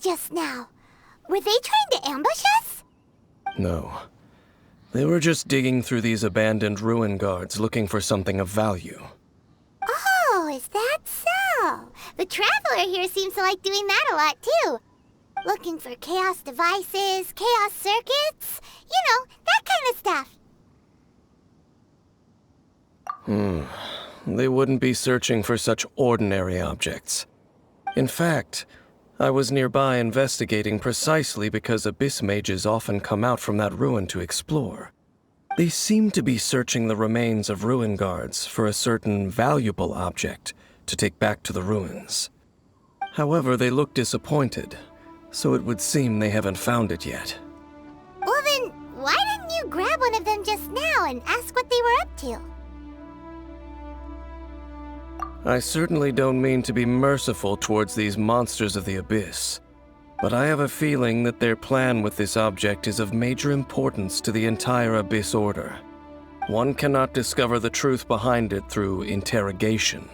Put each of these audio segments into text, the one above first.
just now? Were they trying to ambush us? No. They were just digging through these abandoned ruin guards looking for something of value. Oh, is that so? The Traveler here seems to like doing that a lot, too. Looking for chaos devices, chaos circuits, you know, that kind of stuff. They wouldn't be searching for such ordinary objects. In fact, I was nearby investigating precisely because abyss mages often come out from that ruin to explore. They seem to be searching the remains of ruin guards for a certain valuable object to take back to the ruins. However, they look disappointed, so it would seem they haven't found it yet. Well then, why didn't you grab one of them just now and ask what they were up to? I certainly don't mean to be merciful towards these monsters of the abyss, but I have a feeling that their plan with this object is of major importance to the entire Abyss Order. One cannot discover the truth behind it through interrogation.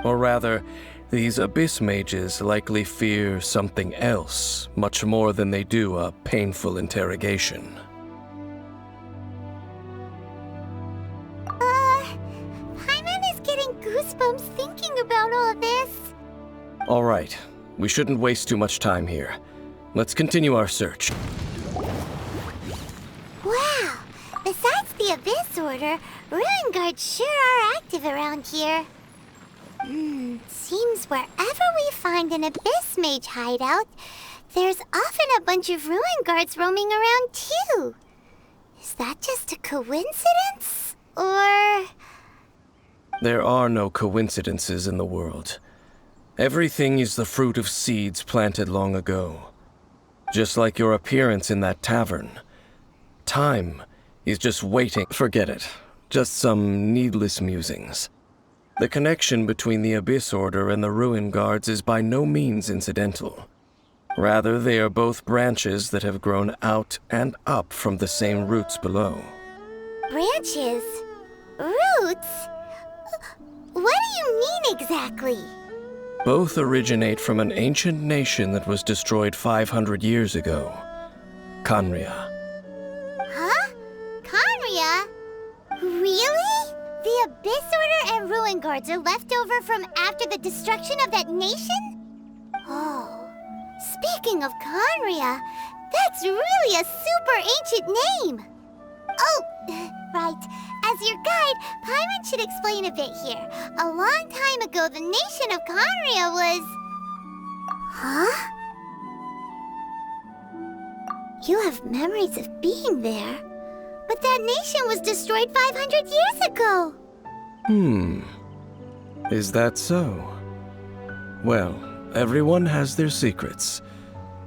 Or rather, these abyss mages likely fear something else much more than they do a painful interrogation. Goosebumps thinking about all this. All right, we shouldn't waste too much time here. Let's continue our search. Wow, besides the Abyss Order, Ruin Guards sure are active around here. Seems wherever we find an Abyss Mage hideout, there's often a bunch of Ruin Guards roaming around too. Is that just a coincidence? Or... There are no coincidences in the world. Everything is the fruit of seeds planted long ago. Just like your appearance in that tavern. Time is just waiting. Forget it. Just some needless musings. The connection between the Abyss Order and the Ruin Guards is by no means incidental. Rather, they are both branches that have grown out and up from the same roots below. Branches? Roots? What do you mean exactly? Both originate from an ancient nation that was destroyed 500 years ago. Khaenri'ah. Huh? Khaenri'ah? Really? The Abyss Order and Ruin Guards are left over from after the destruction of that nation? Oh, speaking of Khaenri'ah, that's really a super ancient name. Oh, right. As your guide, Paimon should explain a bit here. A long time ago, the nation of Khaenri'ah was... Huh? You have memories of being there. But that nation was destroyed 500 years ago. Is that so? Well, everyone has their secrets.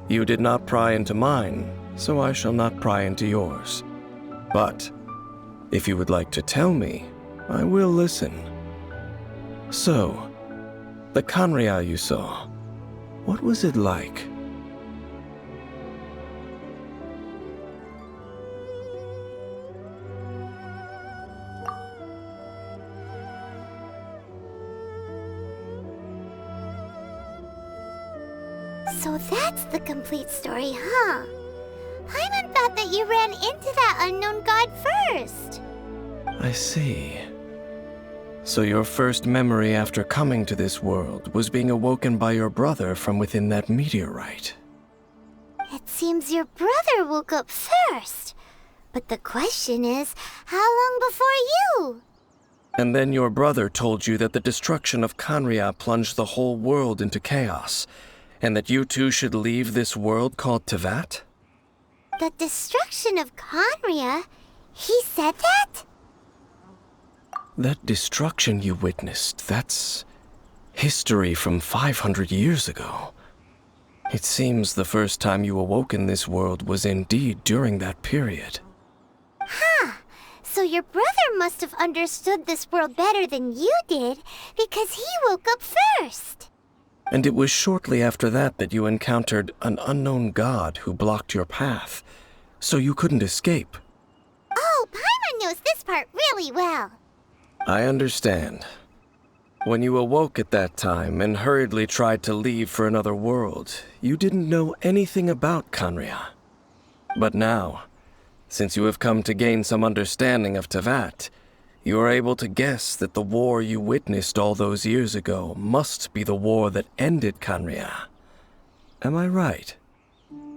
You did not pry into mine, so I shall not pry into yours. But if you would like to tell me, I will listen. So, the Khaenri'ah you saw, what was it like? So that's the complete story, huh? Paimon thought that you ran into that unknown god first. I see. So your first memory after coming to this world was being awoken by your brother from within that meteorite. It seems your brother woke up first. But the question is, how long before you? And then your brother told you that the destruction of Khaenri'ah plunged the whole world into chaos, and that you two should leave this world called Teyvat? The destruction of Khaenri'ah? He said that? That destruction you witnessed, that's history from 500 years ago. It seems the first time you awoke in this world was indeed during that period. Huh. So your brother must have understood this world better than you did, because he woke up first. And it was shortly after that that you encountered an unknown god who blocked your path, so you couldn't escape. Oh, Paimon knows this part really well. I understand. When you awoke at that time and hurriedly tried to leave for another world, you didn't know anything about Khaenri'ah. But now, since you have come to gain some understanding of Teyvat, you are able to guess that the war you witnessed all those years ago must be the war that ended Khaenri'ah. Am I right?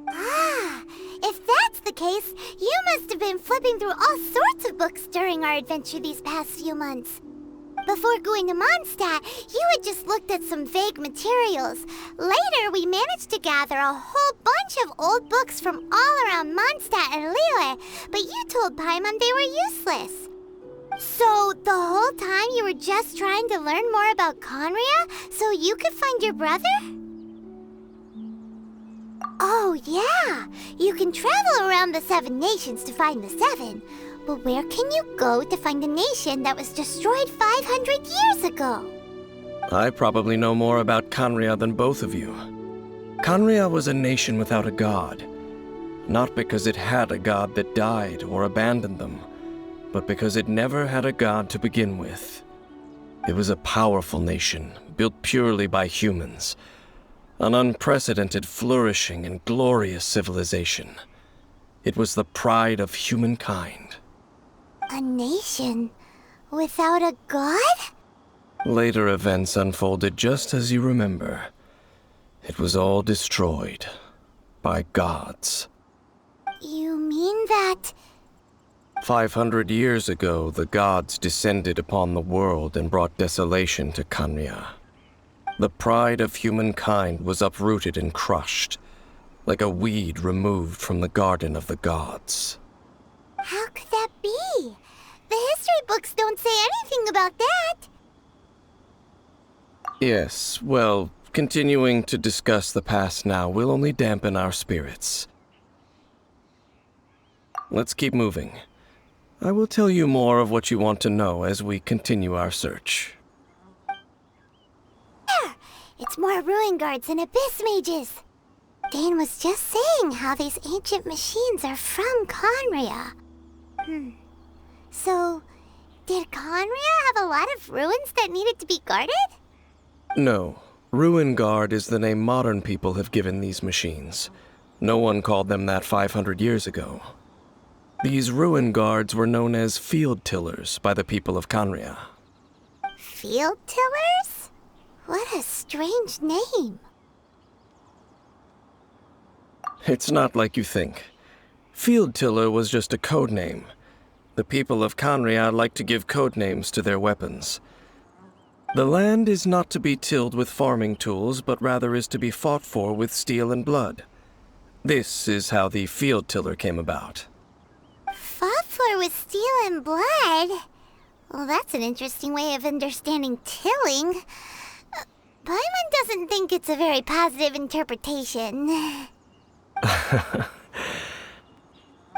Ah, if that's the case, you must have been flipping through all sorts of books during our adventure these past few months. Before going to Mondstadt, you had just looked at some vague materials. Later, we managed to gather a whole bunch of old books from all around Mondstadt and Liyue, but you told Paimon they were useless. So, the whole time you were just trying to learn more about Khaenri'ah so you could find your brother? Oh, yeah! You can travel around the 7 nations to find the 7. But where can you go to find a nation that was destroyed 500 years ago? I probably know more about Khaenri'ah than both of you. Khaenri'ah was a nation without a god. Not because it had a god that died or abandoned them, but because it never had a god to begin with. It was a powerful nation, built purely by humans. An unprecedented, flourishing, and glorious civilization. It was the pride of humankind. A nation without a god? Later events unfolded just as you remember. It was all destroyed by gods. You mean that... 500 years ago, the gods descended upon the world and brought desolation to Khaenri'ah. The pride of humankind was uprooted and crushed, like a weed removed from the garden of the gods. How could that be? The history books don't say anything about that. Yes, well, continuing to discuss the past now will only dampen our spirits. Let's keep moving. I will tell you more of what you want to know as we continue our search. There! It's more ruin guards and abyss mages. Dane was just saying how these ancient machines are from Khaenri'ah. So, did Khaenri'ah have a lot of ruins that needed to be guarded? No. Ruin Guard is the name modern people have given these machines. No one called them that 500 years ago. These ruin guards were known as field tillers by the people of Khaenri'ah. Field tillers? What a strange name. It's not like you think. Field tiller was just a code name. The people of Khaenri'ah like to give code names to their weapons. The land is not to be tilled with farming tools, but rather is to be fought for with steel and blood. This is how the field tiller came about. Fought for with steel and blood? Well, that's an interesting way of understanding tilling. Paimon doesn't think it's a very positive interpretation.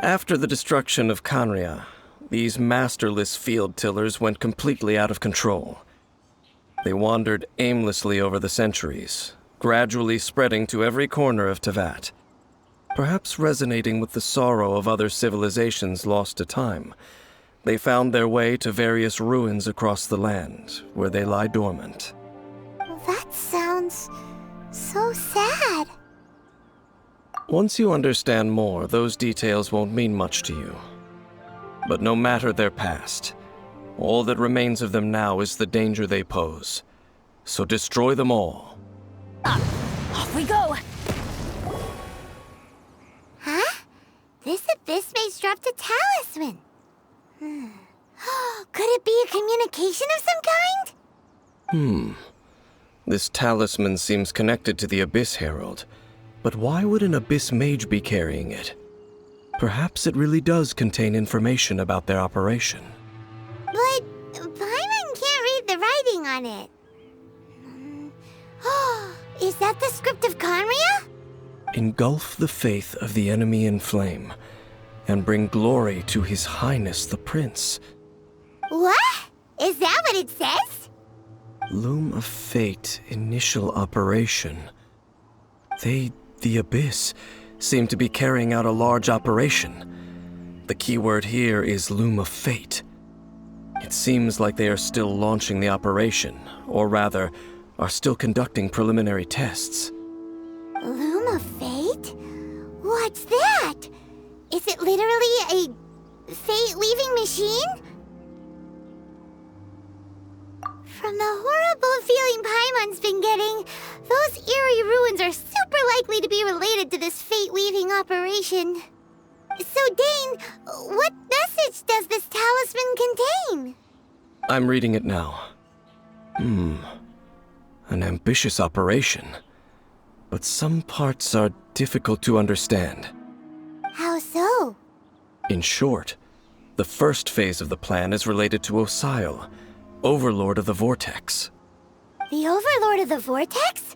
After the destruction of Khaenri'ah, these masterless field tillers went completely out of control. They wandered aimlessly over the centuries, gradually spreading to every corner of Teyvat. Perhaps resonating with the sorrow of other civilizations lost to time, they found their way to various ruins across the land, where they lie dormant. That sounds so sad. Once you understand more, those details won't mean much to you. But no matter their past, all that remains of them now is the danger they pose. So destroy them all. Off we go! Huh? This abyss mage dropped a talisman. Could it be a communication of some kind? This talisman seems connected to the Abyss Herald. But why would an Abyss Mage be carrying it? Perhaps it really does contain information about their operation. But Paimon can't read the writing on it. Is that the script of Khaenri'ah? Engulf the faith of the enemy in flame, and bring glory to His Highness the Prince. What? Is that what it says? Loom of Fate, initial operation. The Abyss, seem to be carrying out a large operation. The keyword here is Loom of Fate. It seems like they are still launching the operation, or rather, are still conducting preliminary tests. Loom of Fate? What's that? Is it literally a fate-weaving machine? From the horrible feeling Paimon's been getting, those eerie ruins are super likely to be related to this fate-weaving operation. So, Dane, what message does this talisman contain? I'm reading it now. An ambitious operation. But some parts are difficult to understand. How so? In short, the first phase of the plan is related to Osile, Overlord of the Vortex. The Overlord of the Vortex?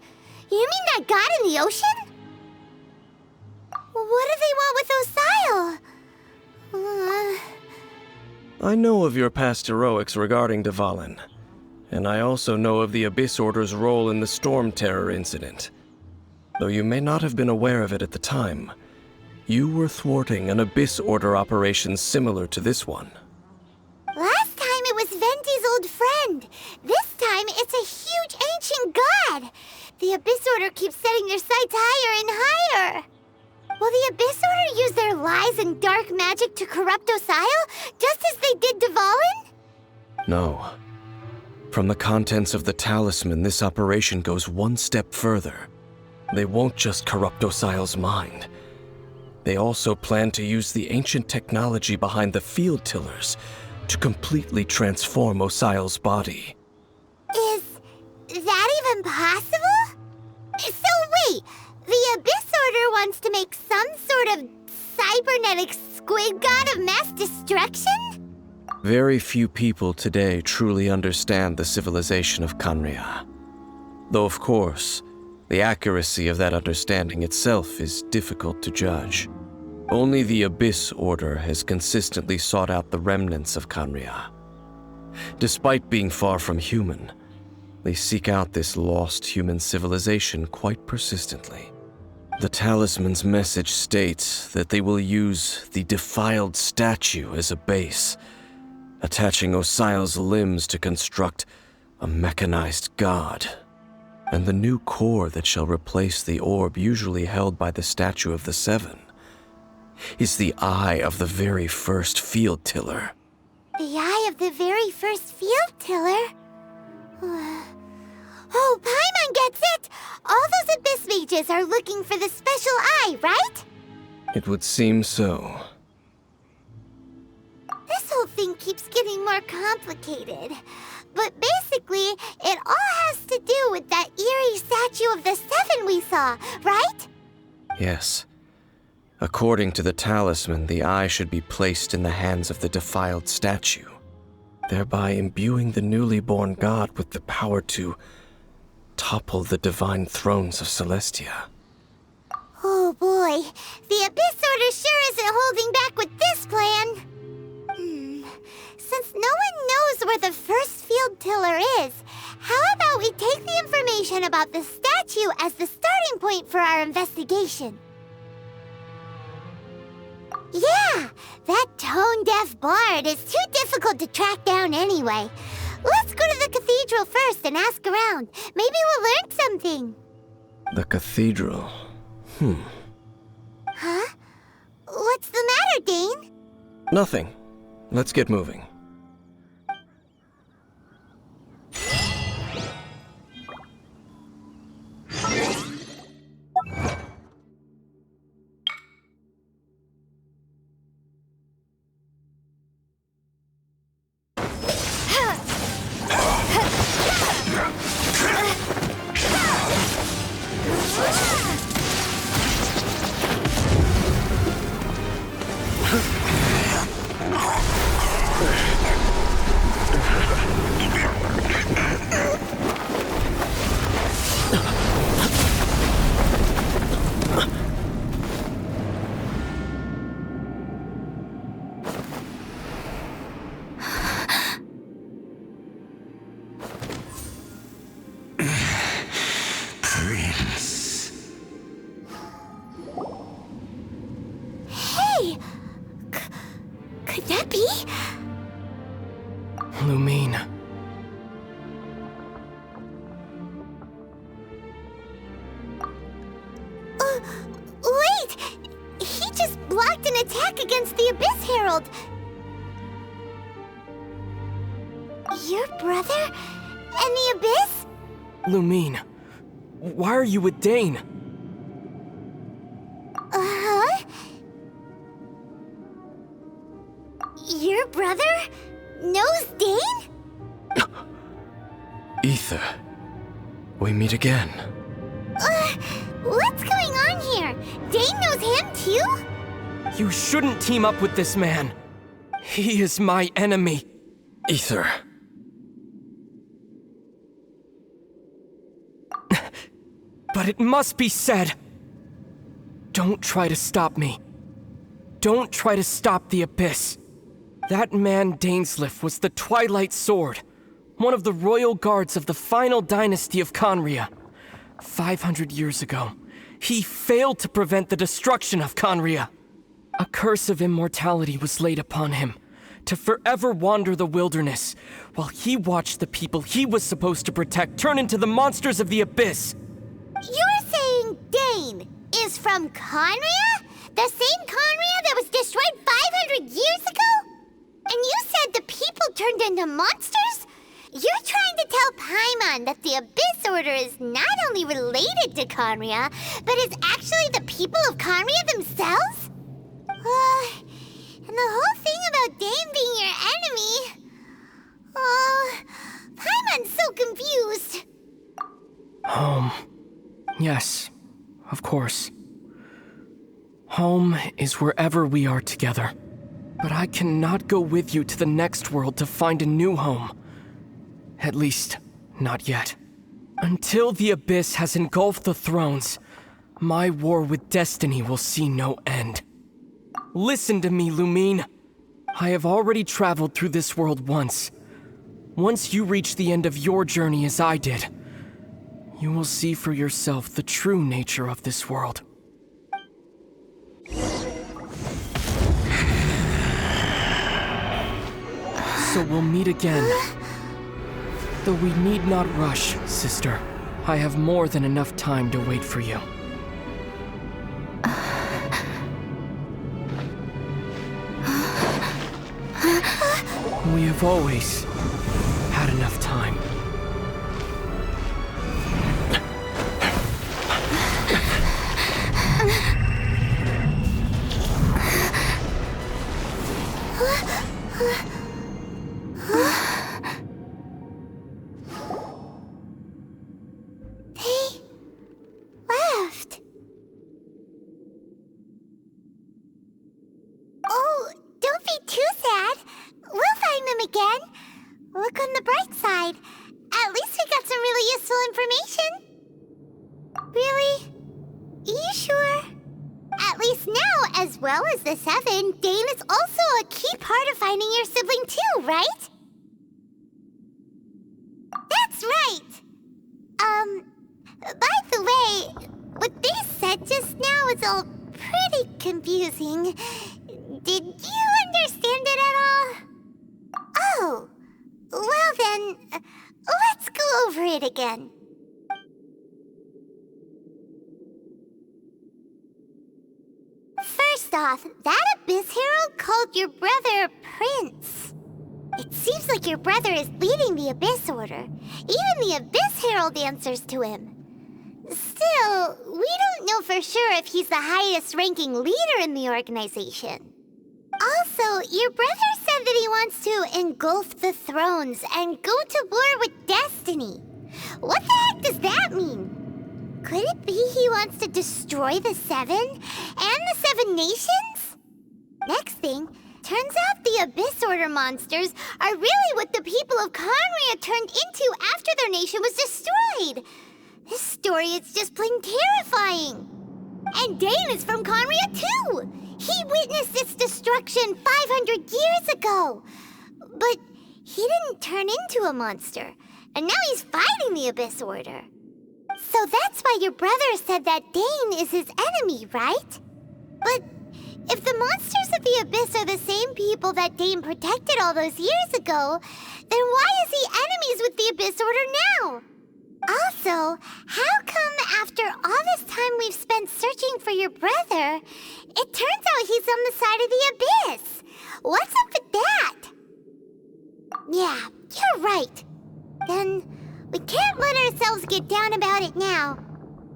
You mean that god in the ocean? What do they want with Osile? I know of your past heroics regarding Dvalin, and I also know of the Abyss Order's role in the Storm Terror incident. Though you may not have been aware of it at the time, you were thwarting an Abyss Order operation similar to this one. Last time it was Venti's old friend. This time it's a huge ancient god. The Abyss Order keeps setting their sights higher and higher. Will the Abyss Order use their lies and dark magic to corrupt Osile, just as they did Dvalin? No. From the contents of the talisman, this operation goes one step further. They won't just corrupt Osile's mind. They also plan to use the ancient technology behind the field tillers to completely transform Osile's body. Is that even possible? So wait, the Abyss Order wants to make some sort of cybernetic squid god of mass destruction? Very few people today truly understand the civilization of Khaenri'ah. Though of course, the accuracy of that understanding itself is difficult to judge. Only the Abyss Order has consistently sought out the remnants of Khaenri'ah. Despite being far from human, they seek out this lost human civilization quite persistently. The talisman's message states that they will use the defiled statue as a base, attaching Osile's limbs to construct a mechanized god. And the new core that shall replace the orb usually held by the Statue of the Seven is the eye of the very first field tiller. The eye of the very first field tiller? Oh, Paimon gets it! All those Abyss mages are looking for the special eye, right? It would seem so. This whole thing keeps getting more complicated. But basically, it all has to do with that eerie Statue of the Seven we saw, right? Yes. According to the talisman, the eye should be placed in the hands of the defiled statue, thereby imbuing the newly born god with the power to topple the divine thrones of Celestia. Oh boy, the Abyss Order sure isn't holding back with this plan. Since no one knows where the first field tiller is, how about we take the information about the statue as the starting point for our investigation? Yeah, that tone-deaf bard is too difficult to track down anyway. Let's go to the cathedral first and ask around. Maybe we'll learn something. The cathedral. Huh? What's the matter, Dane? Nothing. Let's get moving. Wait! He just blocked an attack against the Abyss Herald! Your brother? And the Abyss? Lumine, why are you with Dain? Uh-huh? Your brother knows Dain? Ether, we meet again. What's going on here? Dain knows him too? You shouldn't team up with this man. He is my enemy. Ether. But it must be said. Don't try to stop me. Don't try to stop the Abyss. That man Dainsleif was the Twilight Sword, one of the royal guards of the final dynasty of Khaenri'ah. 500 years ago, he failed to prevent the destruction of Khaenri'ah. A curse of immortality was laid upon him, to forever wander the wilderness, while he watched the people he was supposed to protect turn into the monsters of the Abyss. You're saying Dain is from Khaenri'ah? The same Khaenri'ah that was destroyed 500 years ago? And you said the people turned into monsters? You're trying to tell Paimon that the Abyss Order is not only related to Khaenri'ah, but is actually the people of Khaenri'ah themselves? And the whole thing about Dain being your enemy... Paimon's so confused. Home. Yes, of course. Home is wherever we are together. But I cannot go with you to the next world to find a new home. At least, not yet. Until the Abyss has engulfed the thrones, my war with destiny will see no end. Listen to me, Lumine. I have already traveled through this world once. Once you reach the end of your journey as I did, you will see for yourself the true nature of this world. So we'll meet again. Though we need not rush, sister. I have more than enough time to wait for you. We have always had enough time. They left. Oh, don't be too sad. We'll find them again. Look on the bright side. At least we got some really useful information. Really? You sure? At least now, as well as the Seven, Dain is also a key part of finding your sibling too, right? That's right! By the way, what they said just now is all pretty confusing. Did you understand it at all? Oh, well then, let's go over it again. First off, that Abyss Herald called your brother Prince. It seems like your brother is leading the Abyss Order. Even the Abyss Herald answers to him. Still, we don't know for sure if he's the highest-ranking leader in the organization. Also, your brother said that he wants to engulf the thrones and go to war with destiny. What the heck does that mean? Could it be he wants to destroy the Seven and the Seven Nations? Next thing, turns out the Abyss Order monsters are really what the people of Khaenri'ah turned into after their nation was destroyed. This story is just plain terrifying. And Dain is from Khaenri'ah too. He witnessed its destruction 500 years ago. But he didn't turn into a monster. And now he's fighting the Abyss Order. So that's why your brother said that Dain is his enemy, right? But if the monsters of the Abyss are the same people that Dain protected all those years ago, then why is he enemies with the Abyss Order now? Also, how come after all this time we've spent searching for your brother, it turns out he's on the side of the abyss. What's up with that? Yeah, you're right. Then we can't let ourselves get down about it now.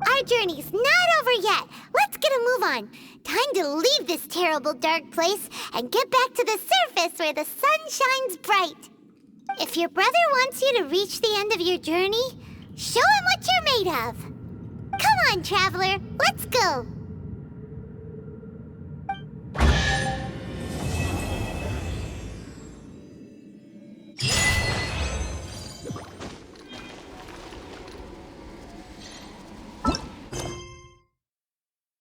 Our journey's not over yet. Let's get a move on. Time to leave this terrible dark place and get back to the surface where the sun shines bright. If your brother wants you to reach the end of your journey, show him what you're made of. Come on, traveler, let's go.